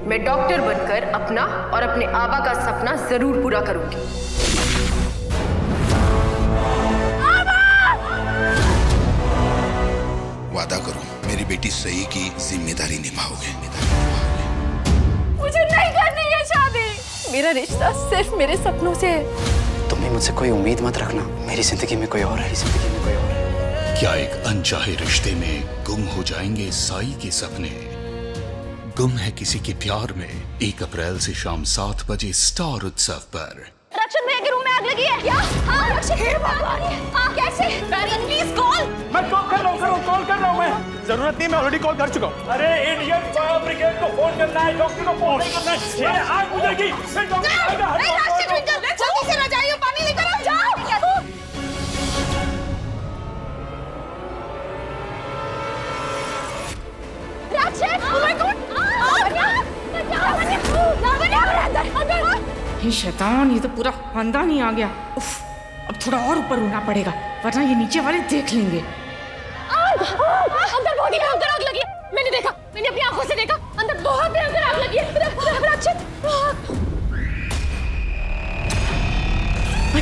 मैं डॉक्टर बनकर अपना और अपने आबा का सपना जरूर पूरा करूंगी। वादा करो मेरी बेटी सही की जिम्मेदारी निभाओगे। मुझे नहीं करनी है शादी। मेरा रिश्ता सिर्फ मेरे सपनों से है। तुम्हें मुझसे कोई उम्मीद मत रखना। मेरी जिंदगी में कोई और है, जिंदगी में कोई और है। क्या एक अनचाहे रिश्ते में गुम हो जाएंगे साई के सपने? गुम है किसी के प्यार में 1 अप्रैल से शाम 7 बजे स्टार उत्सव पर। रक्षक भैया के रूम में आग लगी है क्या? हाँ रक्षक, हे भगवान, हाँ कैसे? Please call. मैं कॉल कर रहा हूँ मैं। जरूरत नहीं, मैं ऑलरेडी कॉल कर चुका हूँ। अरे इंडियन फायर ब्रिगेड को फोन करना है, डॉक्टर को फोन करना है। आग बुझेगी। जल्दी से रजाइयों पानी लेकर आओ, जाओ। रक्षक, ओह माय गॉड, ये शैतान, ये तो पूरा खानदान ही आ गया। उफ, अब थोड़ा और ऊपर उड़ना पड़ेगा वरना ये नीचे वाले देख लेंगे। अंदर बहुत भयंकर आग लगी। मैंने देखा, मैंने अपनी आंखों से देखा, अंदर बहुत भयंकर आग लगी है।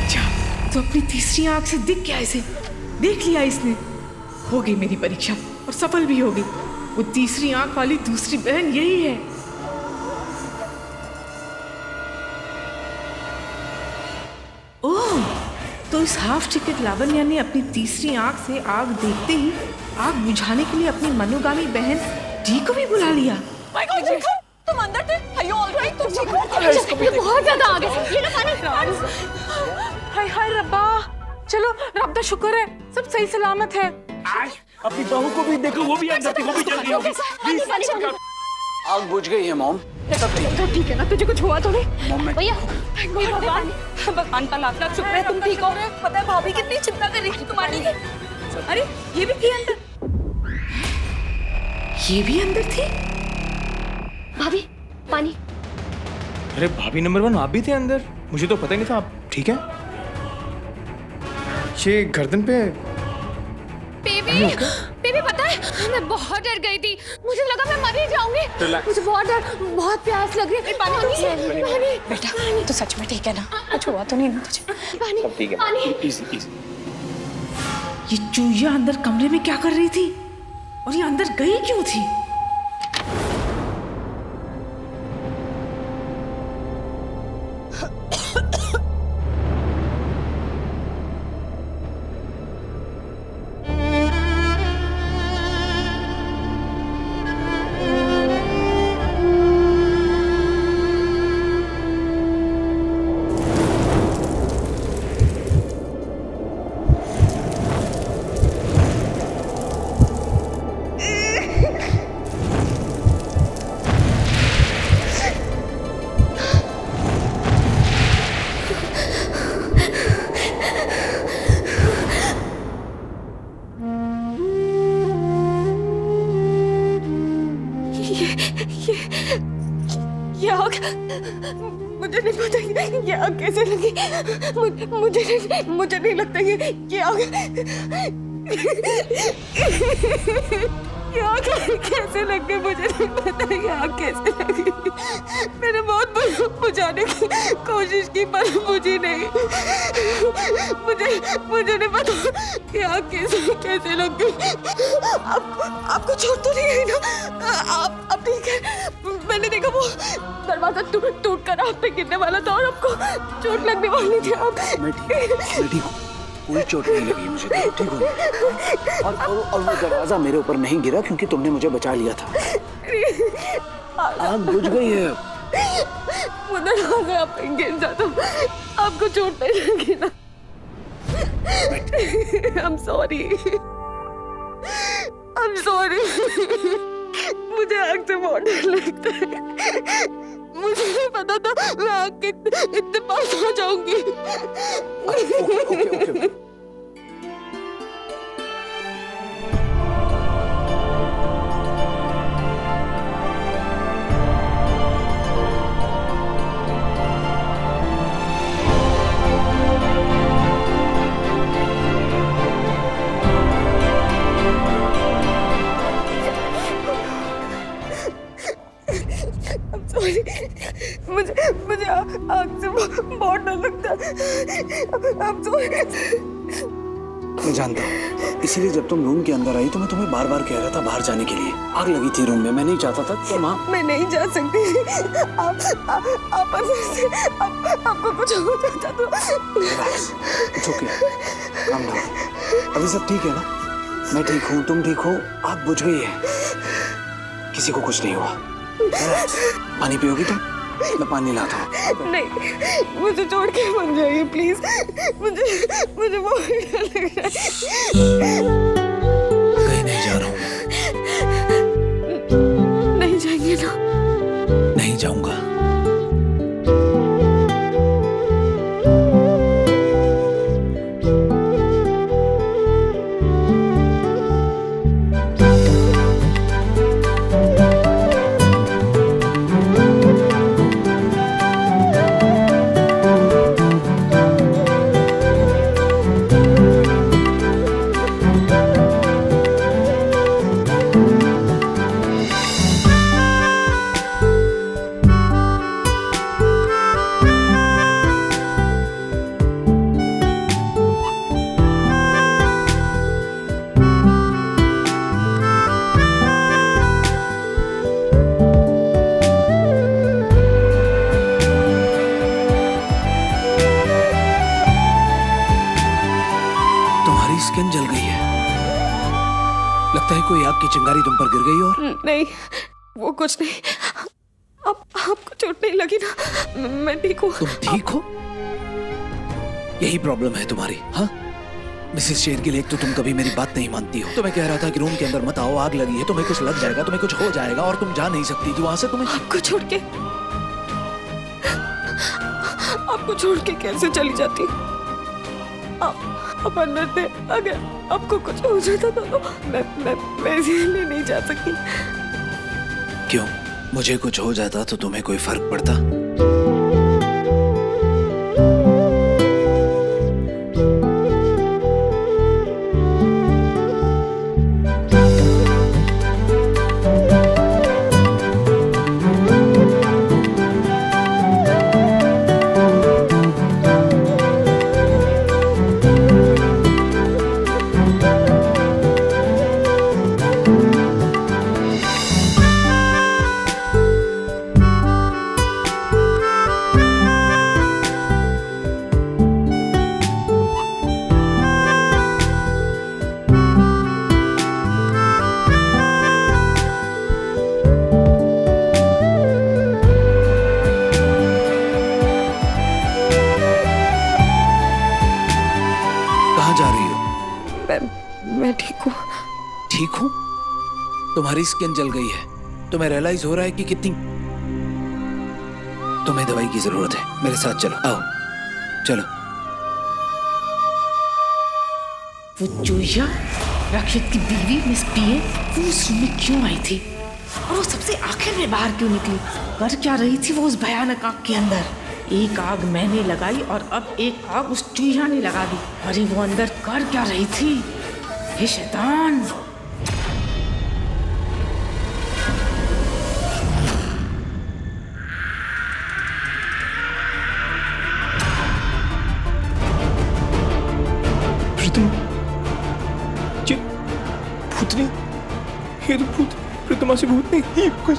अच्छा, तो अपनी तीसरी आंख से दिख गया इसे, देख लिया इसने। हो गई मेरी परीक्षा और सफल भी हो गई। वो तीसरी आंख वाली दूसरी बहन यही है। ओह, तो इस हाफ टिकट लावण्या ने अपनी तीसरी आंख से आग देखते ही आग बुझाने के लिए अपनी मनोगामी बहन डी को भी बुला लिया। तुम अंदर थे? Are you all right? तुम ठीक हो? ये बहुत ज्यादा आग है। ये ना पानी। हाय हाय रब्बा, चलो रब का शुक्र है सब सही सलामत है। अपनी बहू को भी देखो, वो भी अंदर थी, वो भी जल रही होगी। आग बुझ गई है मॉम। तो ठीक है ना, तुझे कुछ हुआ तो नहीं? मॉम मैं भैया भगवान का लाख लाख शुक्र है तुम ठीक हो। पता है भाभी कितनी चिंता कर रही थी तुम्हारी। अरे ये भी थी अंदर, ये भी अंदर थी। भाभी पानी। अरे भाभी नंबर 1 आप भी थे अंदर? मुझे तो पता ही नहीं था। आप ठीक है? ये गर्दन पे बेबी पता है मैं बहुत डर गई थी। मुझे लगा मैं मर ही जाऊंगी। मुझे बहुत प्यास लग रही है। पानी। बेटा तो सच में ठीक है ना? कुछ हुआ तो नहीं ना तुझे? पानी। ये चूहिया अंदर कमरे में क्या कर रही थी और ये अंदर गई क्यों थी? ये आग मुझे नहीं पता ये आग कैसे लगी। मुझे नहीं लगता ये आग कैसे लग गई। मुझे नहीं पता ये आग कैसे लगी। मैंने बहुत बुझाने की कोशिश की पर बुझी नहीं। मुझे नहीं पता ये आग कैसे लग गई। आपको चोट तो नहीं आई ना? आप ठीक है? मैंने देखा वो दरवाजा टूट कर आप पे गिरने वाला था और आपको चोट लगने वाली थी। मैं ठीक हूँ, कोई चोट नहीं लगी मुझे, ठीक हूँ। और वो दरवाजा मेरे ऊपर नहीं गिरा क्योंकि तुमने मुझे बचा लिया था। आग बुझ गई है। वो दरवाजा आप पे गिर जाता आपको चोट नहीं लगी ना? I'm sorry। मुझे आग से बहुत डर लगता है। मुझे नहीं पता था मैं आग के इतने पास आ जाऊंगी। ओके। आग से बहुत डर लगता है। मैं जानता हूँ, इसीलिए जब तुम रूम के अंदर आई तो मैं तुम्हें बार बार कह रहा था बाहर जाने के लिए। आग लगी थी रूम में, मैं नहीं चाहता था तुम मैं नहीं जा सकती। आप अंदर से आपको कुछ हो जाता तो। It's okay, calm down। अभी सब ठीक है ना? मैं ठीक हूँ, तुम ठीक हो, आग बुझ गई है, किसी को कुछ नहीं हुआ। पानी पियोगी तुम? मैं पानी लाता हूँ। नहीं, मुझे छोड़ के मत जाइए प्लीज। मुझे बहुत डर लग रहा है। कहीं नहीं जा रहा हूँ। नहीं जाएंगे ना? नहीं जाऊंगा। स्किन जल गई है, लगता है कोई आग की चिंगारी तुम पर गिर गई। और नहीं, वो कुछ नहीं। आपको चोट नहीं लगी ना? मैं ठीक हूँ। तुम ठीक हो? यही प्रॉब्लम है तुम्हारी। हाँ मिसेस शेर के लिए, तो तुम कभी मेरी बात नहीं मानती हो। तो मैं कह रहा था कि रूम के अंदर मत आओ, आग लगी है, तुम्हें कुछ लग जाएगा, तुम्हें कुछ हो जाएगा और तुम जा नहीं सकती थी वहां से। तुम्हें आपको छोड़ के कैसे चली जाती? आप अंदर थे, अगर आपको कुछ हो जाता तो मैं इसीलिए नहीं जा सकती। क्यों? मुझे कुछ हो जाता तो तुम्हें कोई फर्क पड़ता? मैं ठीक हूँ। ठीक हूँ? तुम्हारी स्किन जल गई है, तुम्हें रियलाइज हो रहा है कि कितनी तुम्हें दवाई की जरूरत है। मेरे साथ चलो, आओ चलो। वो चूहिया रक्षित की बीवी मिस पीए वो उस रूम में क्यों आई थी और वो सबसे आखिर में बाहर क्यों निकली? कर क्या रही थी वो उस भयानक आग के अंदर? एक आग मैंने लगाई और अब एक आग उस चूहिया ने लगा दी। अरे वो अंदर कर क्या रही थी? हे शैतान! भूतनी, ये तो भूत, प्रीतमा से भूत नहीं, ये कुछ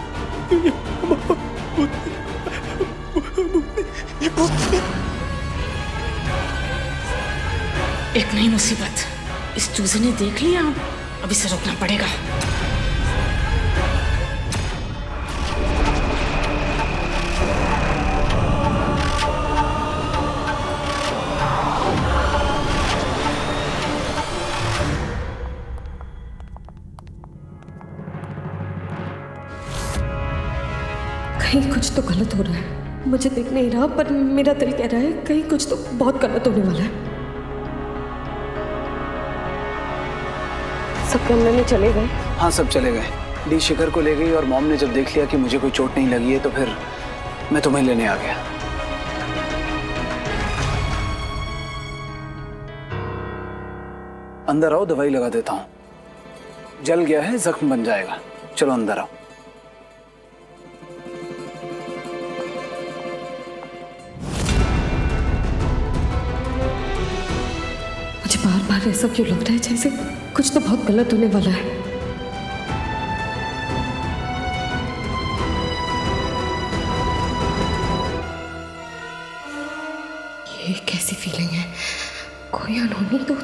एक नई मुसीबत इस चूजे ने देख लिया। अब इसे रोकना पड़ेगा। कहीं कुछ तो गलत हो रहा है। मुझे दिख नहीं रहा पर मेरा दिल कह रहा है कहीं कुछ तो बहुत गलत होने वाला है। सब कमरे में चले गए? हाँ सब चले गए। डी शिखर को ले गई और मॉम ने जब देख लिया कि मुझे कोई चोट नहीं लगी है तो फिर मैं तुम्हें लेने आ गया। अंदर आओ, दवाई लगा देता हूँ। जल गया है, जख्म बन जाएगा। चलो अंदर आओ। बार ऐसा क्यों लग रहा है जैसे कुछ तो बहुत गलत होने वाला है। ये कैसी फीलिंग है? कोई अनहोनी तो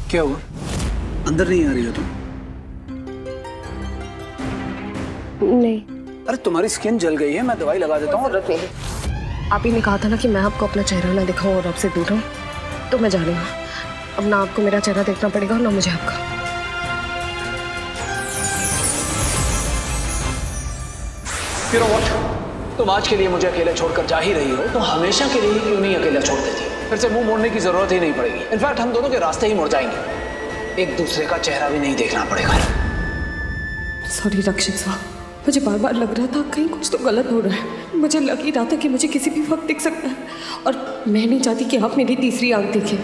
क्या हुआ? अंदर नहीं आ रही हो तुम? नहीं। अरे तुम्हारी स्किन जल गई है, मैं दवाई लगा देता हूँ। आप ही ने कहा था ना कि मैं आपको अपना चेहरा ना दिखाऊं और आपसे दूर रहूं, तो मैं जा रही हूँ। अब ना आपको मेरा चेहरा देखना पड़ेगा ना मुझे आपका। फिर व्हाट? तुम आज के लिए मुझे अकेले छोड़कर जा ही रही हो तो हमेशा के लिए क्यों नहीं अकेला छोड़ देती? फिर से मुंह मोड़ने की जरूरत ही नहीं पड़ेगी। इनफैक्ट हम दोनों के रास्ते ही मुड़ जाएंगे, एक दूसरे का चेहरा भी नहीं देखना पड़ेगा। सॉरी रक्षित साहब, मुझे बार बार लग रहा था कहीं कुछ तो गलत हो रहा है। मुझे लग ही रहा था कि मुझे किसी भी वक्त दिख सकता है और मैं नहीं चाहती कि आप मेरी तीसरी आंख देखें।